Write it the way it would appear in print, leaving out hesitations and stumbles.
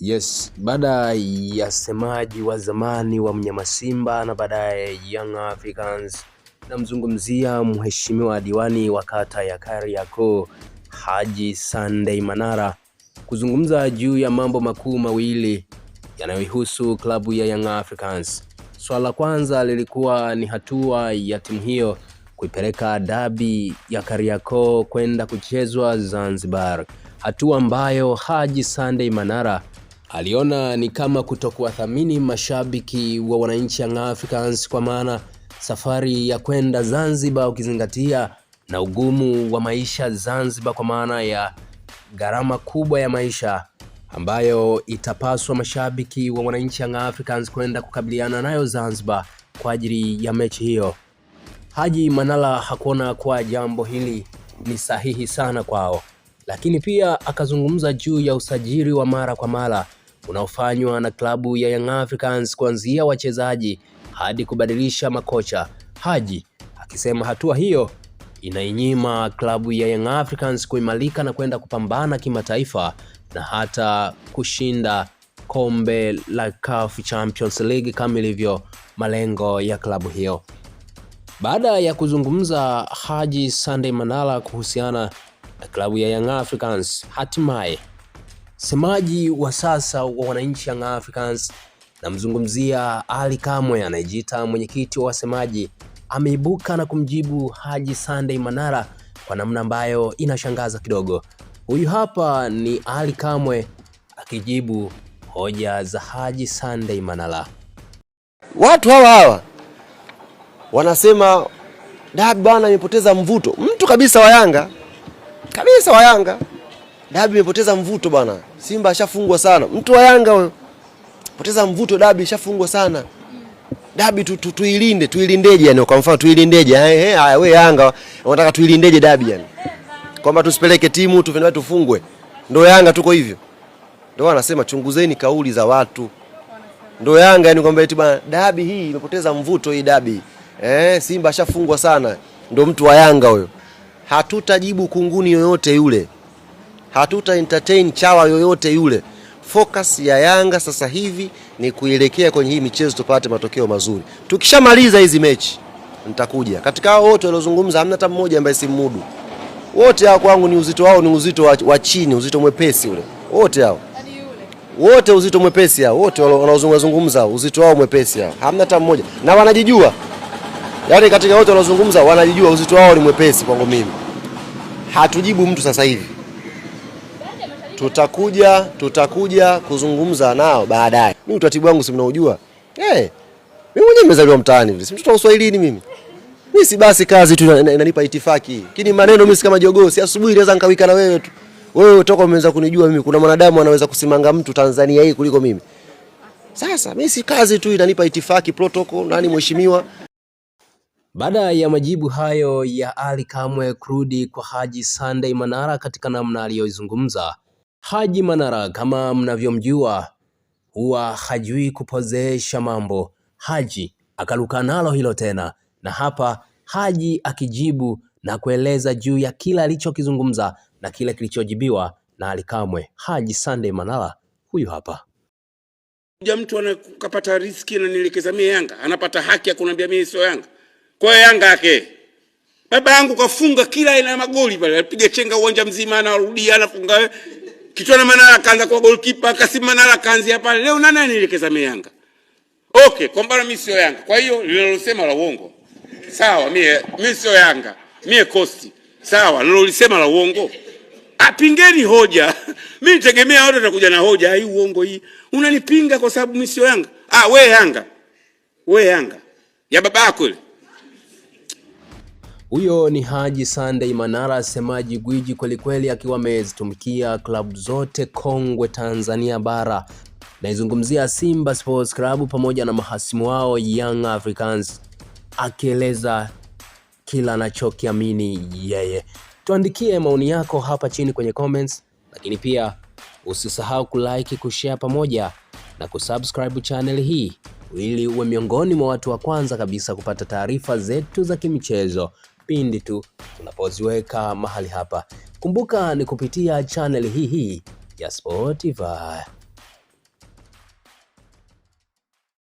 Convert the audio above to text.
Yes, baada ya semaji wa zamani wa mnyama Simba na baadaye Young Africans, namzungumzia mheshimiwa diwani wa kata ya Kariakoo Haji Sunday Manara kuzungumza juu ya mambo makuu mawili yanayohusu klabu ya Young Africans. Swala la kwanza lilikuwa ni hatua ya timu hiyo kuipeleka dabi ya Kariakoo kwenda kuchezwa Zanzibar, hatua ambayo Haji Sunday Manara aliona ni kama kutokuwathamini mashabiki wa wananchi Young Africans, kwa maana safari ya kwenda Zanzibar ukizingatia na ugumu wa maisha Zanzibar, kwa maana ya gharama kubwa ya maisha ambayo itapaswa mashabiki wa wananchi Young Africans kwenda kukabiliana nayo Zanzibar kwa ajili ya mechi hiyo. Haji Manara hakuona kwa jambo hili ni sahihi sana kwao, lakini pia akazungumza juu ya usajili wa mara kwa mara unaofanywa na klabu ya Young Africans, kuanzia wachezaji hadi kubadilisha makocha. Haji akisema hatua hiyo inainyima klabu ya Young Africans kuimarika na kwenda kupambana kimataifa na hata kushinda kombe la CAF Champions League kama ilivyo malengo ya klabu hiyo. Baada ya kuzungumza Haji Sunday Manara kuhusiana na klabu ya Young Africans, hatimaye semaji wa sasa wa wananchi Young Africans, namzungumzia Ali Kamwe anayejiita mwenyekiti wa wasemaji, ameibuka na kumjibu Haji Sunday Manara kwa namna ambayo inashangaza kidogo. Huyu hapa ni Ali Kamwe akijibu hoja za Haji Sunday Manara. Watu hawa wanasema dabi bwana imepoteza mvuto. Mtu kabisa wa Yanga dabi imepoteza mvuto bwana. Simba ashafungwa sana. Mtu wa Yanga huyo poteza mvuto, dabi ishafungwa sana. Dabi tuilindeje yani, kwa mfano tuilindeje? Haya wewe Yanga unataka tuilindeje dabi yani? Kwamba tusipeleke timu tufungwe. Ndio Yanga tuko hivyo. Ndio wanasema chunguzeni kauli za watu. Ndio Yanga yani kwamba eti bwana dabi hii imepoteza mvuto hii dabi. Simba ashafungwa sana. Ndio mtu wa Yanga huyo. Hatutajibu kunguni yoyote yule. Hatuta entertain chawa yoyote yule. Focus ya Yanga sasa hivi ni kuelekea kwenye hii michezo tupate matokeo mazuri. Tukishamaliza hizi mechi nitakuja. Katika hao wote waliozungumza hamna hata mmoja ambaye simudu. Wote hao kwangu ni uzito wao, ni uzito wa chini, uzito mwepesi ule. Wote hao. Wote uzito mwepesi hao. Wote wanaozungumza uzito wao mwepesi hao. Hamna hata mmoja. Na wanajijua. Yaani katika wote wanaozungumza wanajijua uzito wao ni mwepesi kwangu mimi. Hatujibu mtu sasa hivi. Tutakuja kuzungumza nao baadaye. Mimi utaratibu wangu si mnaujua. Mimi mwenyewe nimezaliwa mtaani vile. Si mtoto wa Uswahilini mimi. Mimi si basi kazi tu inanipa itifaki. Lakini maneno mimi si kama jogoo, si asubuhi naweza nikawika na wewe tu. Wewe utoka umeanza kunijua mimi. Kuna mwanadamu anaweza kusimanga mtu Tanzania hii kuliko mimi. Sasa mimi si kazi tu inanipa itifaki, protocol, nani mheshimiwa. Baada ya majibu hayo ya Ali Kamwe kurudi kwa Haji Sunday Manara katika namna aliyozungumza, Haji Manara kama mnavyomjua huwa hajui kupozesha mambo. Haji akaluka nalo hilo tena, na hapa Haji akijibu na kueleza juu ya kila alichokizungumza na kile kilichojibiwa na Ali Kamwe. Haji Sunday Manara huyu hapa. Mtu anakapata riziki na nielekeza mimi Yanga, anapata haki ya kuniambia mimi sio Yanga. Kwa Yanga yake. Baba yangu kafunga kila aina ya magoli pale. Alipiga chenga uwanja mzima, anarudia anafunga. Kitwana Manara kaanza kwa goalkeeper, Kasim Manara kaanzia pale. Leo nani anielekeza mimi Yanga? Okay, kwamba mimi sio Yanga. Kwa hiyo nililosema la uongo. Sawa, mimi sio Yanga. Mimi Kosti. Sawa, nilolisema la uongo. Apingeni hoja. Mimi nitegemea wote watakuja na hoja. Hii uongo hii. Unanipinga kwa sababu mimi sio Yanga. Wewe Yanga. Wewe Yanga. Ya baba yako ile. Huyo ni Haji Sunday Manara, semaji gwiji kwelikweli, akiwa amezitumikia klabu zote kongwe Tanzania bara. Naizungumzia Simba Sports Club pamoja na mahasimu wao Young Africans, akieleza kila anachokiamini yeye. Tuandikie maoni yako hapa chini kwenye comments, lakini pia usisahau kulike, kushare pamoja na kusubscribe channel hii ili uwe miongoni mwa watu wa kwanza kabisa kupata taarifa zetu za kimichezo pindi tu tunapoziweka mahali hapa. Kumbuka ni kupitia channel hii ya Spotify.